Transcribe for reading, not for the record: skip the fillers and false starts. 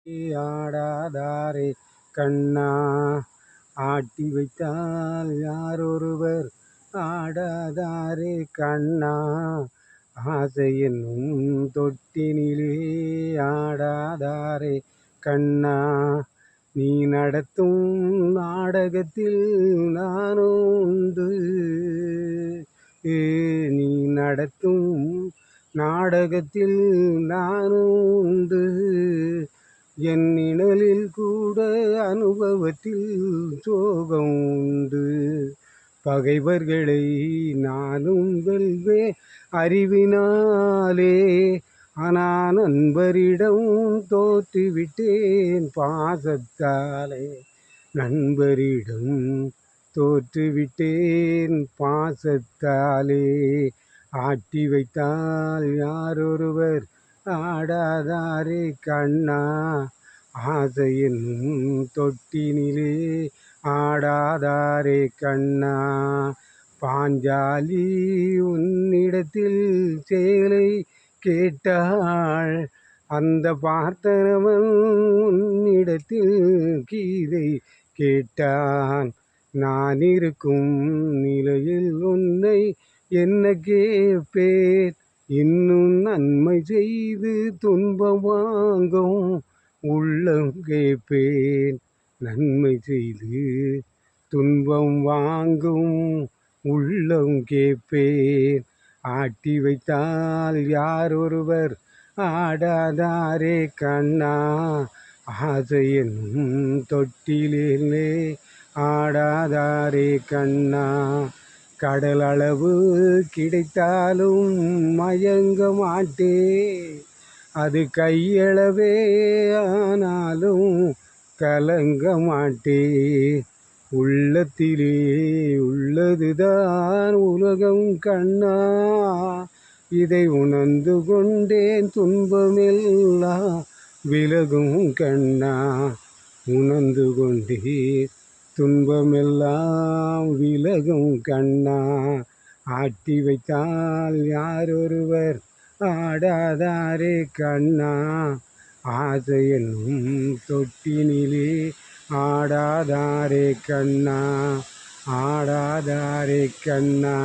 ஆடாதாரே கண்ணா, ஆட்டி வைத்தால் யாரொருவர் ஆடாதாரே கண்ணா, ஆசை என்னும் தொட்டினிலே ஆடாதாரே கண்ணா, நீ நடத்தும் நாடகத்தில் நானும் உண்டு. நீ நடத்தும் நாடகத்தில் நானும் உண்டு. என் நிழலில் கூட அனுபவத்தில் சோகம் உண்டு. பகைவர்களை நானும் வெல்வே அறிவினாலே, ஆனால் நண்பரிடம் தோற்றுவிட்டேன் பாசத்தாலே. நண்பரிடம் தோற்றுவிட்டேன் பாசத்தாலே. ஆட்டி வைத்தால் யாரொருவர் ஆடாதாரே கண்ணா, ஆசை என்னும் தொட்டினிலே ஆடாதாரே கண்ணா. பாஞ்சாலி உன்னிடத்தில் சேலை கேட்டாள், அந்த பார்த்தனவன் உன்னிடத்தில் கீதை கேட்டான். நான் இருக்கும் நிலையில் உன்னை என்ன கேட்பேன், இன்னும் நன்மை செய்து துன்பம் வாங்கும் உள்ளம் கேட்பேன். நன்மை செய்து துன்பம் வாங்கும் உள்ளம் கேட்பேன். ஆட்டி வைத்தால் யாரொருவர் ஆடாதாரே கண்ணா, ஆசை என்னும் தொட்டிலே ஆடாதாரே கண்ணா. கடல் அளவு கிடைத்தாலும் மயங்க மாட்டேன், அது கையளவே ஆனாலும் கலங்க மாட்டேன். உள்ளத்திலே உள்ளதுதான் உலகம் கண்ணா, இதை உணர்ந்து கொண்டேன் துன்பமெல்லாம் விலகும் கண்ணா. உணர்ந்து கொண்டேன் துன்பமெல்லாம் விலகும் கண்ணா. ஆட்டி வைத்தால் யாரொருவர் ஆடாதாரே கண்ணா, ஆசை என்னும் தொட்டினிலே ஆடாதாரே கண்ணா, ஆடாதாரே கண்ணா.